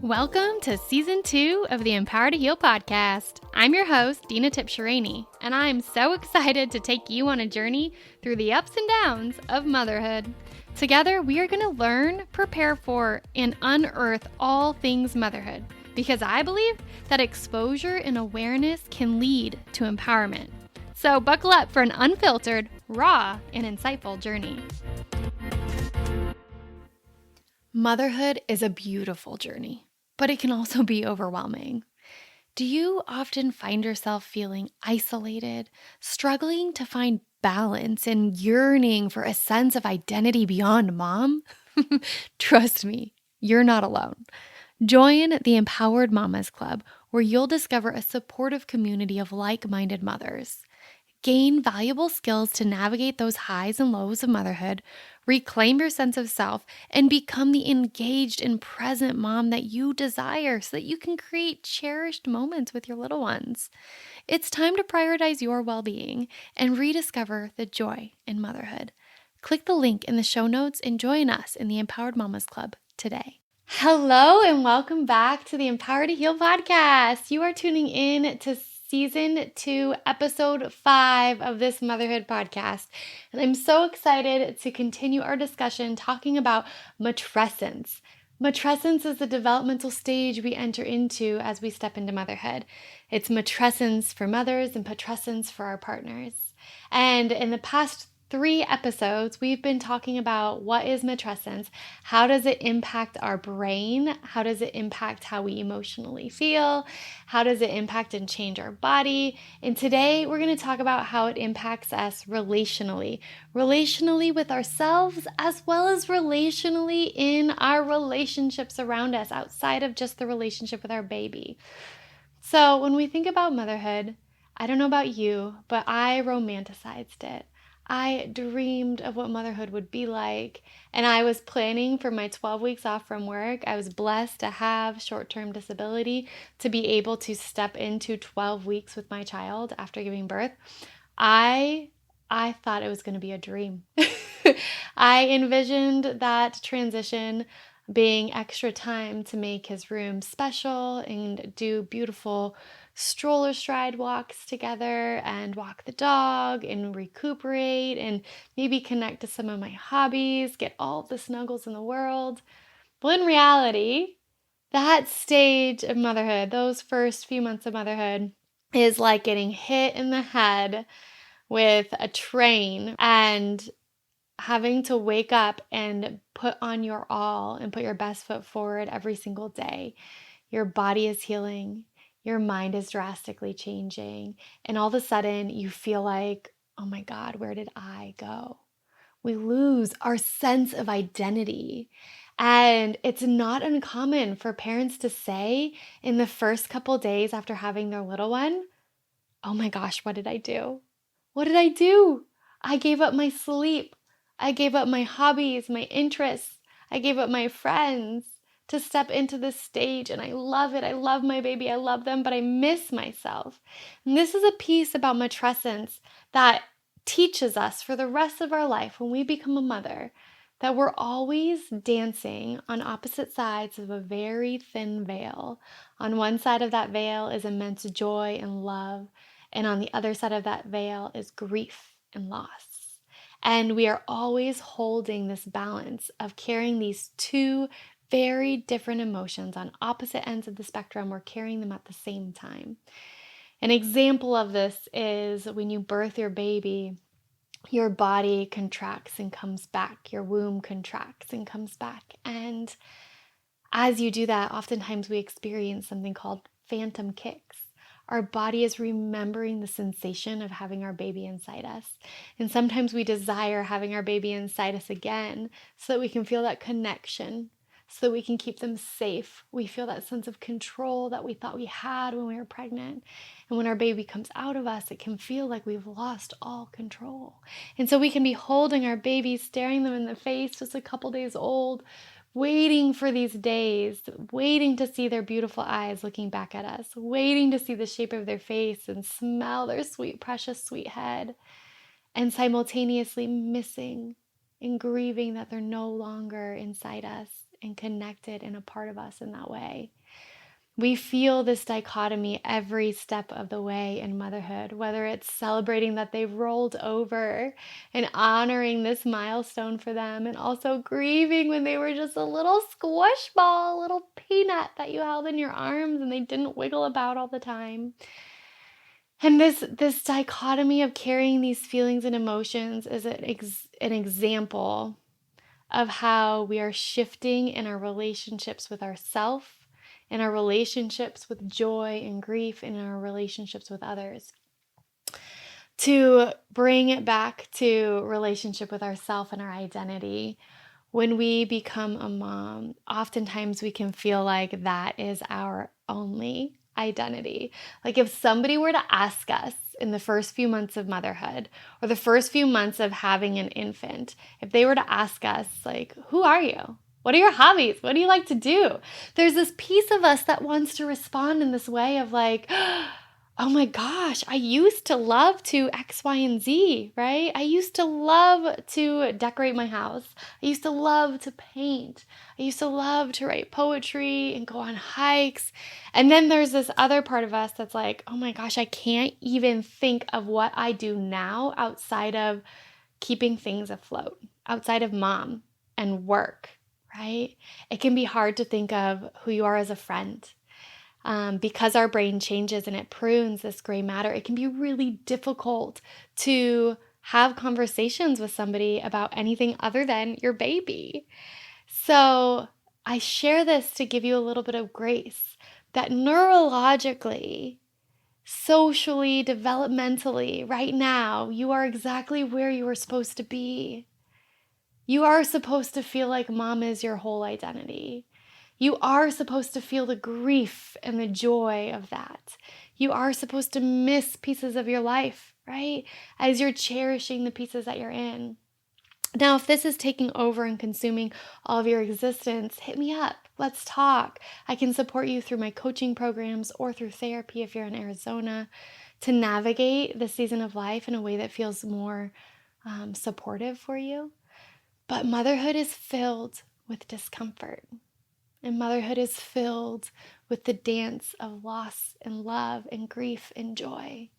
Welcome to Season 2 of the Empower to Heal podcast. I'm your host, Dina Tipsherini, and I'm so excited to take you on a journey through the ups and downs of motherhood. Together, we are going to learn, prepare for, and unearth all things motherhood, because I believe that exposure and awareness can lead to empowerment. So buckle up for an unfiltered, raw, and insightful journey. Motherhood is a beautiful journey, but it can also be overwhelming. Do you often find yourself feeling isolated, struggling to find balance, and yearning for a sense of identity beyond mom? Trust me, you're not alone. Join the Empowered Mamas Club, where you'll discover a supportive community of like-minded mothers. Gain valuable skills to navigate those highs and lows of motherhood, reclaim your sense of self, and become the engaged and present mom that you desire so that you can create cherished moments with your little ones. It's time to prioritize your well-being and rediscover the joy in motherhood. Click the link in the show notes and join us in the Empowered Mamas Club today. Hello and welcome back to the Empower to Heal podcast. You are tuning in to Season 2, Episode 5 of this motherhood podcast. And I'm so excited to continue our discussion talking about matrescence. Matrescence is the developmental stage we enter into as we step into motherhood. It's matrescence for mothers and patrescence for our partners. And in the past 3 episodes, we've been talking about what is matrescence, how does it impact our brain, how does it impact how we emotionally feel, how does it impact and change our body, and today we're going to talk about how it impacts us relationally with ourselves as well as relationally in our relationships around us outside of just the relationship with our baby. So when we think about motherhood, I don't know about you, but I romanticized it. I dreamed of what motherhood would be like, and I was planning for my 12 weeks off from work. I was blessed to have short-term disability to be able to step into 12 weeks with my child after giving birth. I thought it was going to be a dream. I envisioned that transition being extra time to make his room special and do beautiful stroller stride walks together and walk the dog and recuperate and maybe connect to some of my hobbies, get all of the snuggles in the world. Well, in reality, that stage of motherhood, those first few months of motherhood, is like getting hit in the head with a train and having to wake up and put on your all and put your best foot forward every single day. Your body is healing. Your mind is drastically changing. And all of a sudden you feel like, oh my God, where did I go? We lose our sense of identity. And it's not uncommon for parents to say in the first couple days after having their little one, oh my gosh, what did I do? What did I do? I gave up my sleep. I gave up my hobbies, my interests. I gave up my friends to step into this stage, and I love it. I love my baby. I love them, but I miss myself. And this is a piece about matrescence that teaches us for the rest of our life when we become a mother that we're always dancing on opposite sides of a very thin veil. On one side of that veil is immense joy and love, and on the other side of that veil is grief and loss. And we are always holding this balance of carrying these two very different emotions on opposite ends of the spectrum. We're carrying them at the same time. An example of this is when you birth your baby, your body contracts and comes back. Your womb contracts and comes back. And as you do that, oftentimes we experience something called phantom kicks. Our body is remembering the sensation of having our baby inside us. And sometimes we desire having our baby inside us again so that we can feel that connection, so that we can keep them safe. We feel that sense of control that we thought we had when we were pregnant. And when our baby comes out of us, it can feel like we've lost all control. And so we can be holding our baby, staring them in the face, just a couple days old, waiting for these days, waiting to see their beautiful eyes looking back at us, waiting to see the shape of their face and smell their sweet, precious, sweet head, and simultaneously missing and grieving that they're no longer inside us and connected and a part of us in that way. We feel this dichotomy every step of the way in motherhood, whether it's celebrating that they've rolled over and honoring this milestone for them, and also grieving when they were just a little squish ball, a little peanut that you held in your arms and they didn't wiggle about all the time. And this dichotomy of carrying these feelings and emotions is an example of how we are shifting in our relationships with ourselves, in our relationships with joy and grief, and in our relationships with others. To bring it back to relationship with ourselves and our identity, when we become a mom, oftentimes we can feel like that is our only identity. Like if somebody were to ask us in the first few months of motherhood or the first few months of having an infant, if they were to ask us, like, who are you? What are your hobbies? What do you like to do? There's this piece of us that wants to respond in this way of like, oh my gosh, I used to love to X, Y, and Z, right? I used to love to decorate my house. I used to love to paint. I used to love to write poetry and go on hikes. And then there's this other part of us that's like, oh my gosh, I can't even think of what I do now outside of keeping things afloat, outside of mom and work, right? It can be hard to think of who you are as a friend. Because our brain changes and it prunes this gray matter, it can be really difficult to have conversations with somebody about anything other than your baby. So I share this to give you a little bit of grace that neurologically, socially, developmentally, right now, you are exactly where you are supposed to be. You are supposed to feel like mom is your whole identity. You are supposed to feel the grief and the joy of that. You are supposed to miss pieces of your life, right? As you're cherishing the pieces that you're in. Now, if this is taking over and consuming all of your existence, hit me up. Let's talk. I can support you through my coaching programs or through therapy if you're in Arizona to navigate the season of life in a way that feels more supportive for you. But motherhood is filled with discomfort. And motherhood is filled with the dance of loss and love and grief and joy.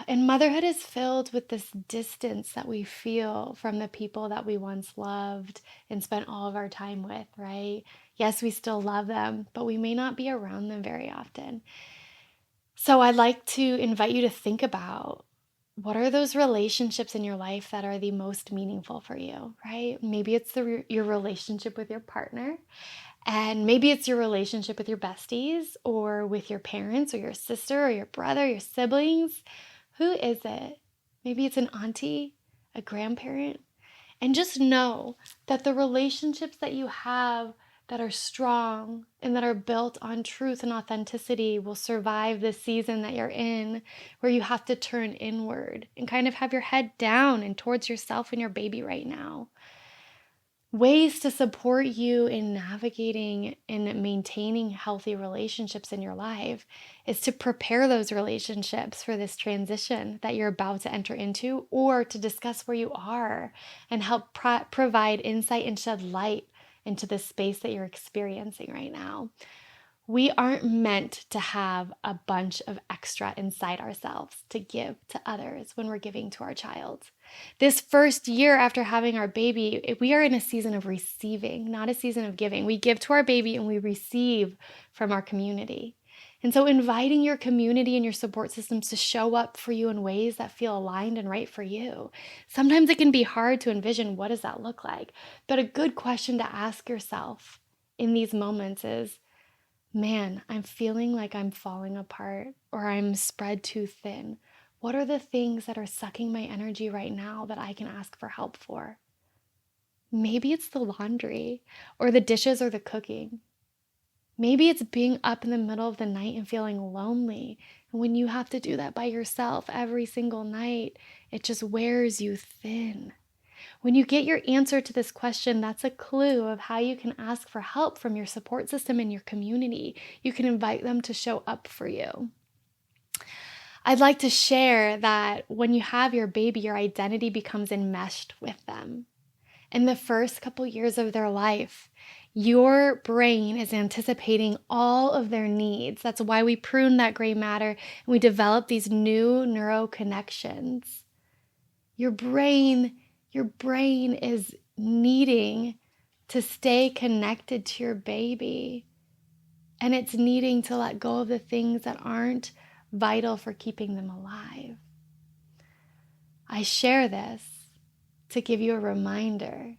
And motherhood is filled with this distance that we feel from the people that we once loved and spent all of our time with, right? Yes, we still love them, but we may not be around them very often. So I'd like to invite you to think about, what are those relationships in your life that are the most meaningful for you, right? Maybe it's your relationship with your partner, and maybe it's your relationship with your besties or with your parents or your sister or your brother, your siblings. Who is it? Maybe it's an auntie, a grandparent. And just know that the relationships that you have that are strong and that are built on truth and authenticity will survive the season that you're in, where you have to turn inward and kind of have your head down and towards yourself and your baby right now. Ways to support you in navigating and maintaining healthy relationships in your life is to prepare those relationships for this transition that you're about to enter into, or to discuss where you are and help provide insight and shed light into the space that you're experiencing right now. We aren't meant to have a bunch of extra inside ourselves to give to others when we're giving to our child. This first year after having our baby, we are in a season of receiving, not a season of giving. We give to our baby and we receive from our community. And so inviting your community and your support systems to show up for you in ways that feel aligned and right for you. Sometimes it can be hard to envision, what does that look like? But a good question to ask yourself in these moments is, man, I'm feeling like I'm falling apart or I'm spread too thin. What are the things that are sucking my energy right now that I can ask for help for? Maybe it's the laundry or the dishes or the cooking. Maybe it's being up in the middle of the night and feeling lonely. And when you have to do that by yourself every single night, it just wears you thin. When you get your answer to this question, that's a clue of how you can ask for help from your support system and your community. You can invite them to show up for you. I'd like to share that when you have your baby, your identity becomes enmeshed with them. In the first couple years of their life, your brain is anticipating all of their needs. That's why we prune that gray matter and we develop these new neural connections. Your brain is needing to stay connected to your baby, and it's needing to let go of the things that aren't vital for keeping them alive. I share this to give you a reminder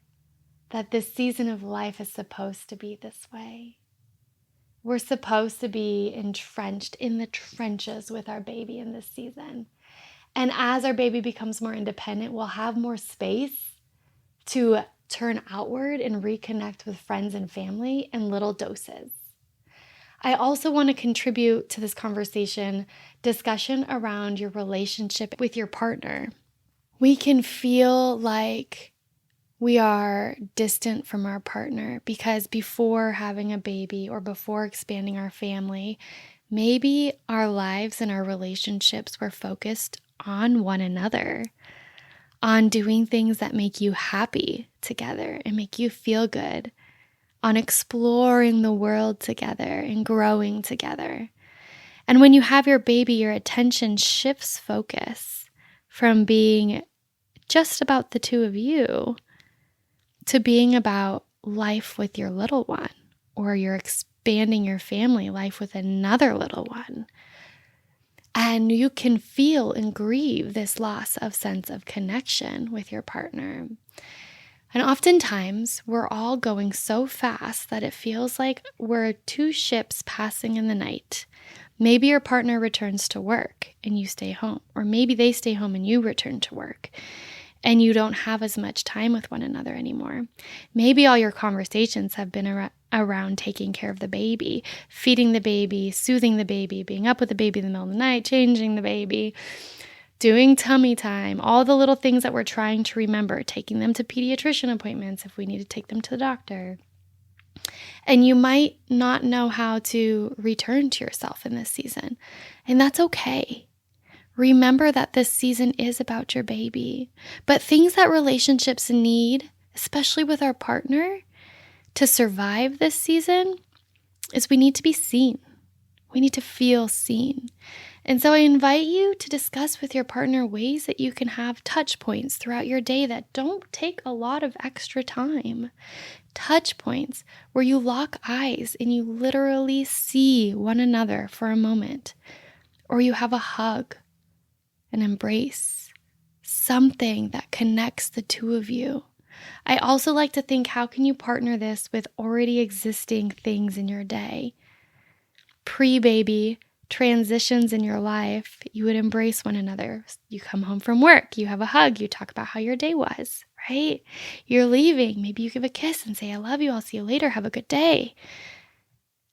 that this season of life is supposed to be this way. We're supposed to be entrenched in the trenches with our baby in this season. And as our baby becomes more independent, we'll have more space to turn outward and reconnect with friends and family in little doses. I also want to contribute to this discussion around your relationship with your partner. We can feel like we are distant from our partner because before having a baby or before expanding our family, maybe our lives and our relationships were focused on one another, on doing things that make you happy together and make you feel good, on exploring the world together and growing together. And when you have your baby, your attention shifts focus from being just about the two of you to being about life with your little one, or you're expanding your family life with another little one. And you can feel and grieve this loss of sense of connection with your partner. And oftentimes we're all going so fast that it feels like we're two ships passing in the night. Maybe your partner returns to work and you stay home, or maybe they stay home and you return to work and you don't have as much time with one another anymore. Maybe all your conversations have been around taking care of the baby, feeding the baby, soothing the baby, being up with the baby in the middle of the night, changing the baby, doing tummy time, all the little things that we're trying to remember, taking them to pediatrician appointments if we need to take them to the doctor. And you might not know how to return to yourself in this season, and that's okay. Remember that this season is about your baby, but things that relationships need, especially with our partner, to survive this season is we need to be seen. We need to feel seen. And so I invite you to discuss with your partner ways that you can have touch points throughout your day that don't take a lot of extra time. Touch points where you lock eyes and you literally see one another for a moment, or you have a hug, an embrace, something that connects the two of you. I also like to think, how can you partner this with already existing things in your day? Pre-baby transitions in your life, you would embrace one another. You come home from work, you have a hug, you talk about how your day was, right? You're leaving, maybe you give a kiss and say, I love you, I'll see you later, have a good day.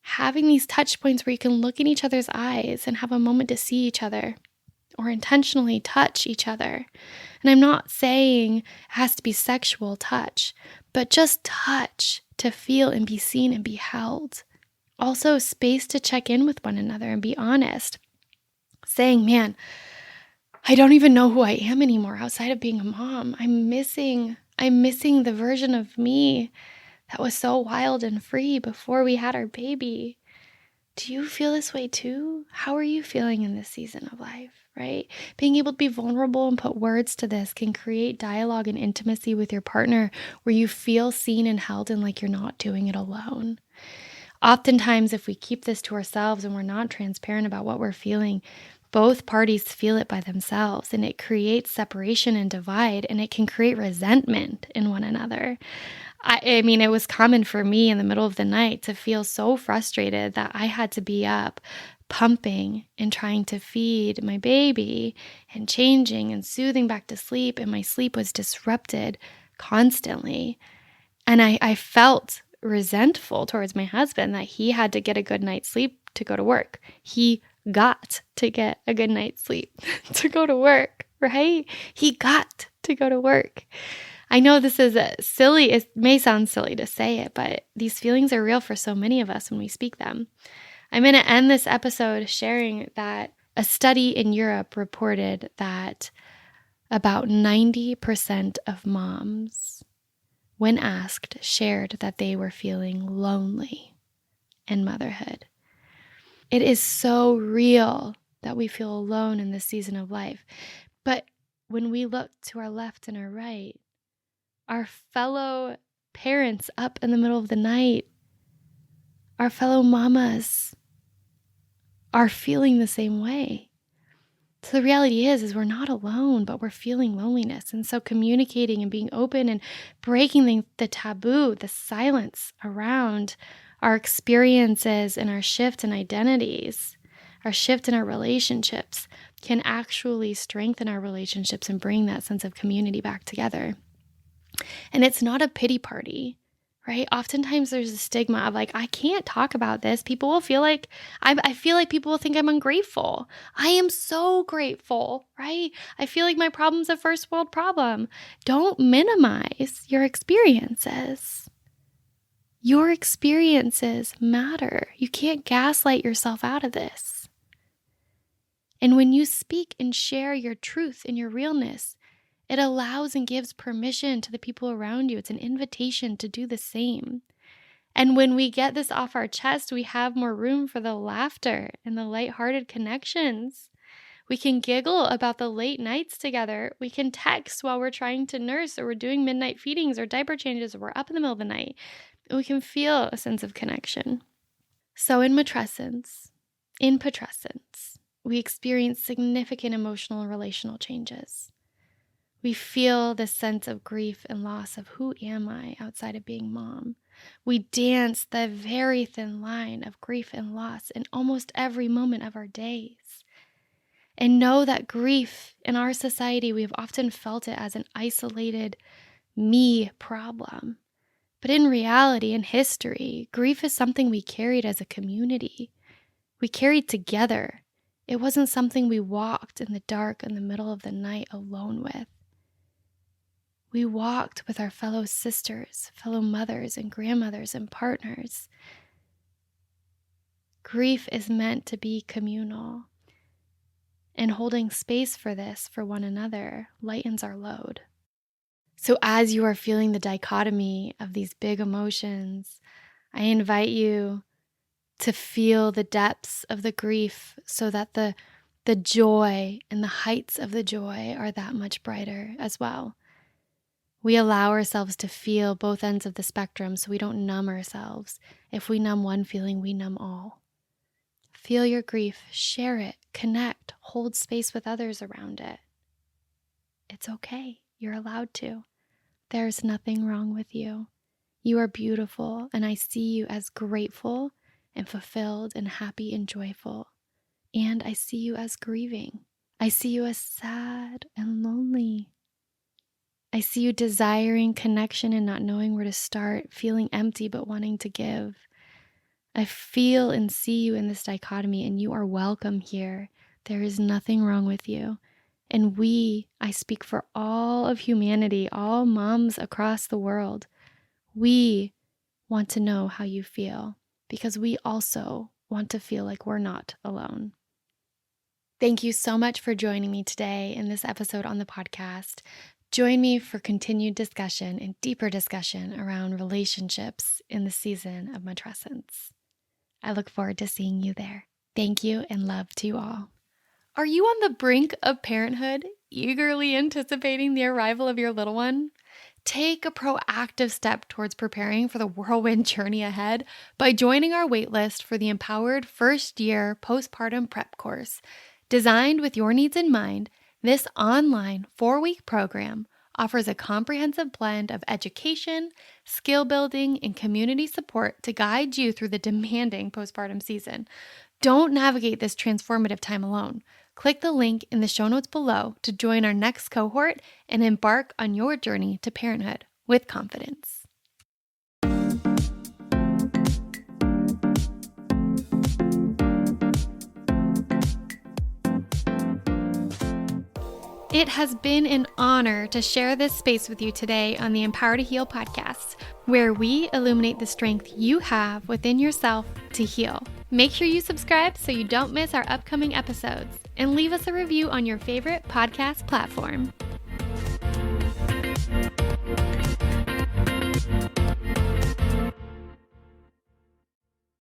Having these touch points where you can look in each other's eyes and have a moment to see each other, or intentionally touch each other. And I'm not saying it has to be sexual touch, but just touch to feel and be seen and be held. Also, space to check in with one another and be honest. Saying, man, I don't even know who I am anymore outside of being a mom. I'm missing the version of me that was so wild and free before we had our baby. Do you feel this way too? How are you feeling in this season of life, right? Being able to be vulnerable and put words to this can create dialogue and intimacy with your partner where you feel seen and held and like you're not doing it alone. Oftentimes, if we keep this to ourselves and we're not transparent about what we're feeling, both parties feel it by themselves, and it creates separation and divide, and it can create resentment in one another. I mean, it was common for me in the middle of the night to feel so frustrated that I had to be up pumping and trying to feed my baby and changing and soothing back to sleep, and my sleep was disrupted constantly. And I felt resentful towards my husband that he had to get a good night's sleep to go to work. He got to get a good night's sleep to go to work, right? He got to go to work. I know this is silly. It may sound silly to say it, but these feelings are real for so many of us when we speak them. I'm going to end this episode sharing that a study in Europe reported that about 90% of moms when asked, shared that they were feeling lonely in motherhood. It is so real that we feel alone in this season of life. But when we look to our left and our right, our fellow parents up in the middle of the night, our fellow mamas are feeling the same way. So the reality is we're not alone, but we're feeling loneliness. And so communicating and being open and breaking the taboo, the silence around our experiences and our shift in identities, our shift in our relationships can actually strengthen our relationships and bring that sense of community back together. And it's not a pity party, right? Oftentimes there's a stigma of like, I can't talk about this. People will feel like, I feel like people will think I'm ungrateful. I am so grateful, right? I feel like my problem's a first world problem. Don't minimize your experiences. Your experiences matter. You can't gaslight yourself out of this. And when you speak and share your truth and your realness, it allows and gives permission to the people around you. It's an invitation to do the same. And when we get this off our chest, we have more room for the laughter and the lighthearted connections. We can giggle about the late nights together. We can text while we're trying to nurse, or we're doing midnight feedings or diaper changes, or we're up in the middle of the night. We can feel a sense of connection. So in matrescence, we experience significant emotional and relational changes. We feel this sense of grief and loss of who am I outside of being mom. We dance the very thin line of grief and loss in almost every moment of our days. And know that grief in our society, we have often felt it as an isolated me problem. But in reality, in history, grief is something we carried as a community. We carried together. It wasn't something we walked in the dark in the middle of the night alone with. We walked with our fellow sisters, fellow mothers and grandmothers and partners. Grief is meant to be communal, and holding space for this for one another lightens our load. So as you are feeling the dichotomy of these big emotions, I invite you to feel the depths of the grief so that the joy and the heights of the joy are that much brighter as well. We allow ourselves to feel both ends of the spectrum so we don't numb ourselves. If we numb one feeling, we numb all. Feel your grief, share it, connect, hold space with others around it. It's okay. You're allowed to. There's nothing wrong with you. You are beautiful, and I see you as grateful and fulfilled and happy and joyful. And I see you as grieving. I see you as sad and lonely. I see you desiring connection and not knowing where to start, feeling empty but wanting to give. I feel and see you in this dichotomy, and you are welcome here. There is nothing wrong with you. And I speak for all of humanity, all moms across the world, we want to know how you feel because we also want to feel like we're not alone. Thank you so much for joining me today in this episode on the podcast. Join me for continued discussion and deeper discussion around relationships in the season of matrescence. I look forward to seeing you there. Thank you and love to you all. Are you on the brink of parenthood, eagerly anticipating the arrival of your little one? Take a proactive step towards preparing for the whirlwind journey ahead by joining our waitlist for the Empowered First Year Postpartum Prep course. Designed with your needs in mind, this online 4-week program offers a comprehensive blend of education, skill building, and community support to guide you through the demanding postpartum season. Don't navigate this transformative time alone. Click the link in the show notes below to join our next cohort and embark on your journey to parenthood with confidence. It has been an honor to share this space with you today on the Empower to Heal podcast, where we illuminate the strength you have within yourself to heal. Make sure you subscribe so you don't miss our upcoming episodes, and leave us a review on your favorite podcast platform.